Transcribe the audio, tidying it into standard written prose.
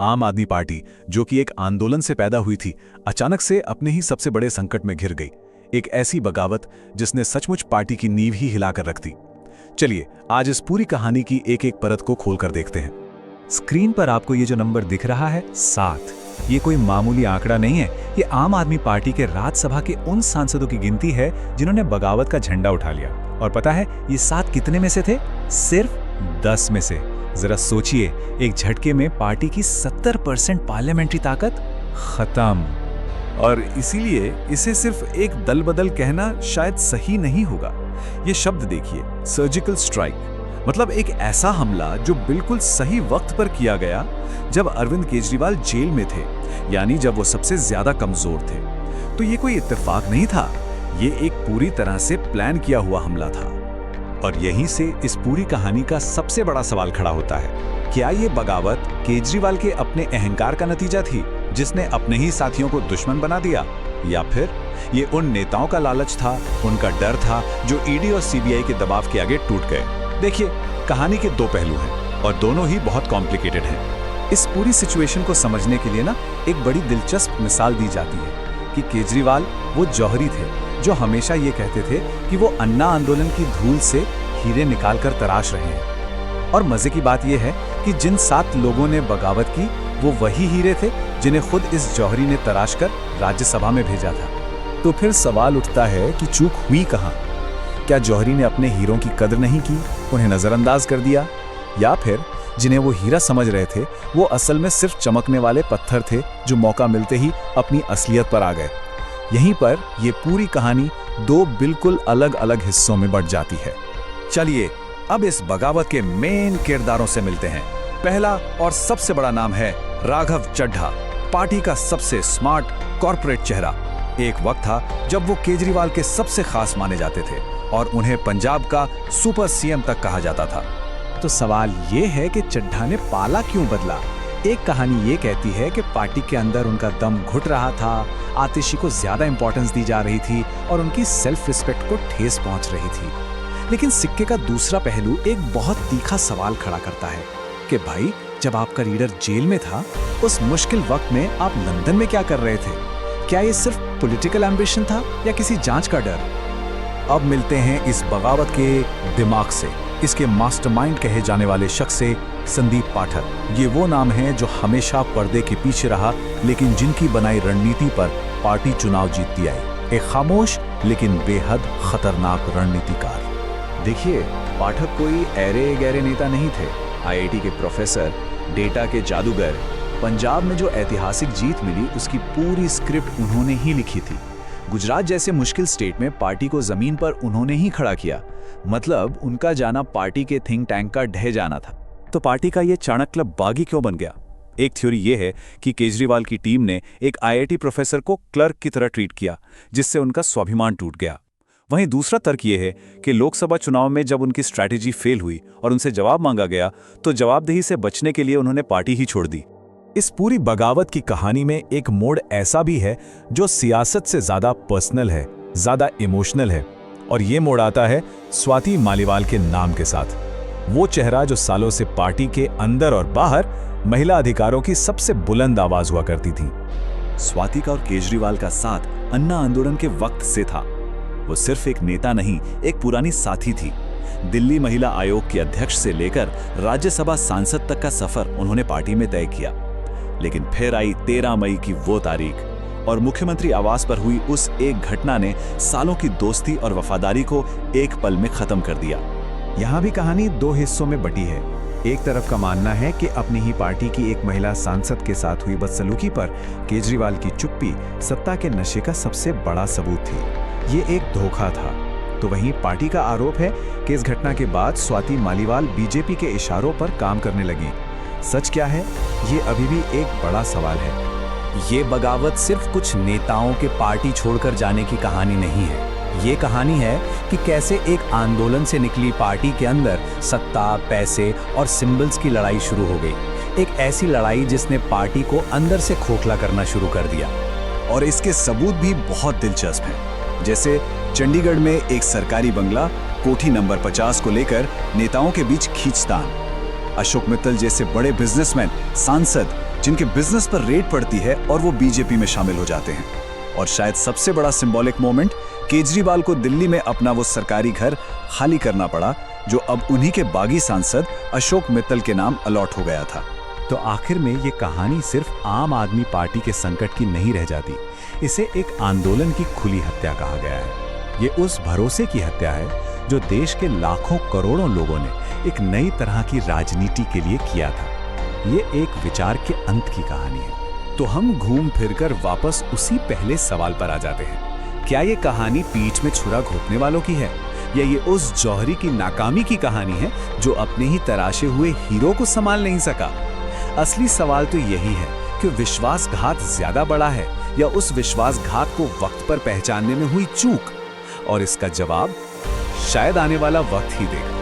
आम आदमी पार्टी, जो कि एक आंदोलन से पैदा हुई थी, अचानक से अपने ही सबसे बड़े संकट में घिर गई। एक ऐसी बगावत जिसने सचमुच पार्टी की नींव ही हिलाकर रख दी। चलिए आज इस पूरी कहानी की एक एक परत को खोलकर देखते हैं। स्क्रीन पर आपको ये जो नंबर दिख रहा है 7, ये कोई मामूली आंकड़ा नहीं है। ये आम आदमी पार्टी के राज्यसभा के उन सांसदों की गिनती है जिन्होंने बगावत का झंडा उठा लिया। और पता है ये 7 कितने में से थे? सिर्फ 10 में से। जरा सोचिए, एक झटके में पार्टी की 70% पार्लियामेंट्री ताकत खत्म। और इसीलिए इसे सिर्फ एक दल बदल कहना शायद सही नहीं होगा। ये शब्द देखिए, सर्जिकल स्ट्राइक, मतलब एक ऐसा हमला जो बिल्कुल सही वक्त पर किया गया जब अरविंद केजरीवाल जेल में थे, यानी जब वो सबसे ज्यादा कमजोर थे। तो ये कोई इत्तेफाक नहीं था, ये एक पूरी तरह से प्लान किया हुआ हमला था। और यहीं से इस पूरी कहानी का सबसे बड़ा सवाल खड़ा होता है, क्या ये बगावत केजरीवाल के अपने अहंकार का नतीजा थी जिसने अपने ही साथियों को दुश्मन बना दिया, या फिर ये उन नेताओं का लालच था, उनका डर था जो ईडी और सीबीआई के दबाव के आगे टूट गए? देखिए, कहानी के 2 पहलू हैं और दोनों ही बहुत कॉम्प्लिकेटेड हैं। इस पूरी सिचुएशन को समझने के लिए एक बड़ी दिलचस्प मिसाल दी जाती है कि केजरीवाल वो जौहरी थे जो हमेशा ये कहते थे कि वो अन्ना आंदोलन की धूल से हीरे निकालकर तराश रहे हैं। और मजे की बात यह है कि जिन 7 लोगों ने बगावत की वो वही हीरे थे जिन्हें खुद इस जौहरी ने तराश कर राज्यसभा में भेजा था। तो फिर सवाल उठता है कि चूक हुई कहाँ? क्या जौहरी ने अपने हीरों की कदर नहीं की, उन्हें नजरअंदाज कर दिया, या फिर जिन्हें वो हीरा समझ रहे थे वो असल में सिर्फ चमकने वाले पत्थर थे जो मौका मिलते ही अपनी असलियत पर आ गए? यहीं पर ये पूरी कहानी 2 बिल्कुल अलग अलग हिस्सों में बंट जाती है। चलिए अब इस बगावत के मेन किरदारों से मिलते हैं। पहला और सबसे बड़ा नाम है राघव चड्ढा, पार्टी का सबसे स्मार्ट कॉर्पोरेट चेहरा। एक वक्त था जब वो केजरीवाल के सबसे खास माने जाते थे और उन्हें पंजाब का सुपर सीएम तक कहा जाता था। तो सवाल ये है कि चड्ढा ने पाला क्यों बदला? एक कहानी ये कहती है कि पार्टी के अंदर उनका दम घुट रहा था, आतिशी को ज्यादा इंपॉर्टेंस दी जा रही थी और उनकी सेल्फ रिस्पेक्ट को ठेस पहुंच रही थी। लेकिन सिक्के का दूसरा पहलू एक बहुत तीखा सवाल खड़ा करता है कि भाई, जब आपका लीडर जेल में था, उस मुश्किल वक्त में आप लंदन में क्या कर रहे थे? क्या ये सिर्फ पॉलिटिकल एम्बिशन था या किसी जांच का डर? अब मिलते हैं इस बगावत के दिमाग से, इसके मास्टरमाइंड कहे जाने वाले शख्स से, संदीप पाठक। ये वो नाम है जो हमेशा पर्दे के पीछे रहा, लेकिन जिनकी बनाई रणनीति पर पार्टी चुनाव जीतती आई। एक खामोश लेकिन बेहद खतरनाक रणनीतिकार। देखिए, पाठक कोई ऐरे गहरे नेता नहीं थे। आईआईटी के प्रोफेसर, डेटा के जादूगर। पंजाब में जो ऐतिहासिक जीत मिली उसकी पूरी स्क्रिप्ट उन्होंने ही लिखी थी। गुजरात जैसे मुश्किल स्टेट में पार्टी को जमीन पर उन्होंने ही खड़ा किया। मतलब उनका जाना पार्टी के थिंक टैंक का ढह जाना था। तो पार्टी का ये चाणक्य बागी क्यों बन गया? एक थ्योरी ये है कि केजरीवाल की टीम ने एक आईआईटी प्रोफेसर को क्लर्क की तरह ट्रीट किया, जिससे उनका स्वाभिमान टूट गया। वहीं दूसरा तर्क ये है कि लोकसभा चुनाव में जब उनकी स्ट्रैटेजी फेल हुई और उनसे जवाब मांगा गया, तो जवाबदेही से बचने के लिए उन्होंने पार्टी ही छोड़ दी। इस पूरी बगावत की कहानी में एक मोड़ ऐसा भी है जो सियासत से ज्यादा पर्सनल है, ज्यादा इमोशनल है। और ये मोड़ आता है स्वाति मालीवाल के नाम के साथ। वो चेहरा जो सालों से पार्टी के अंदर और बाहर महिला अधिकारों की सबसे बुलंद आवाज हुआ करती थी। स्वाति का और केजरीवाल का साथ अन्ना आंदोलन के वक्त से था। वो सिर्फ एक नेता नहीं, एक पुरानी साथी थी। दिल्ली महिला आयोग के अध्यक्ष से लेकर राज्यसभा सांसद तक का सफर उन्होंने पार्टी में तय किया। लेकिन फिर आई 13 मई की वो तारीख और मुख्यमंत्री आवास पर हुई उस एक घटना ने सालों की दोस्ती और वफादारी को एक पल में खत्म कर दिया। यहाँ भी कहानी 2 हिस्सों में बटी है। एक तरफ का मानना है कि अपनी ही पार्टी की एक महिला सांसद के साथ हुई बदसलूकी पर केजरीवाल की चुप्पी सत्ता के नशे का सबसे बड़ा सबूत थी। ये एक धोखा था। तो वहीं पार्टी का आरोप है कि इस घटना के बाद स्वाति मालीवाल बीजेपी के इशारों पर काम करने लगी। सच क्या है, ये अभी भी एक बड़ा सवाल है। ये बगावत सिर्फ कुछ नेताओं के पार्टी छोड़कर जाने की कहानी नहीं है। ये कहानी है कि कैसे एक आंदोलन से निकली पार्टी के अंदर सत्ता, पैसे और सिंबल्स की लड़ाई शुरू हो गई। एक ऐसी लड़ाई जिसने पार्टी को अंदर से खोखला करना शुरू कर दिया। और इसके सबूत भी बहुत दिलचस्प हैं। जैसे चंडीगढ़ में एक सरकारी बंगला कोठी नंबर 50 को लेकर नेताओं के बीच खींचतान, अशोक मित्तल जैसे बड़े बिजनेसमैन, सांसद जिनके बिजनेस पर रेड पड़ती है और वो बीजेपी में शामिल हो जाते हैं। और शायद सबसे बड़ा सिंबॉलिक मोमेंट, केजरीवाल को दिल्ली में अपना वो सरकारी घर खाली करना पड़ा जो अब उन्हीं के बागी सांसद अशोक मित्तल के नाम अलॉट हो गया था। तो आखिर में ये कहानी सिर्फ आम आदमी पार्टी के संकट की नहीं रह जाती, इसे एक आंदोलन की खुली हत्या कहा गया है। ये उस भरोसे की हत्या है जो देश के लाखों करोड़ों लोगों ने एक नई तरह की राजनीति के लिए किया था। ये एक विचार के अंत की कहानी है। तो हम घूम फिरकर वापस उसी पहले सवाल पर आ जाते हैं, क्या ये कहानी पीठ में छुरा घोंपने वालों की है, या ये उस जौहरी की नाकामी की कहानी है जो अपने ही तराशे हुए हीरो को संभाल नहीं सका? असली सवाल तो यही है कि विश्वासघात ज्यादा बड़ा है या उस विश्वासघात को वक्त पर पहचानने में हुई चूक? और इसका जवाब शायद आने वाला वक्त ही देगा।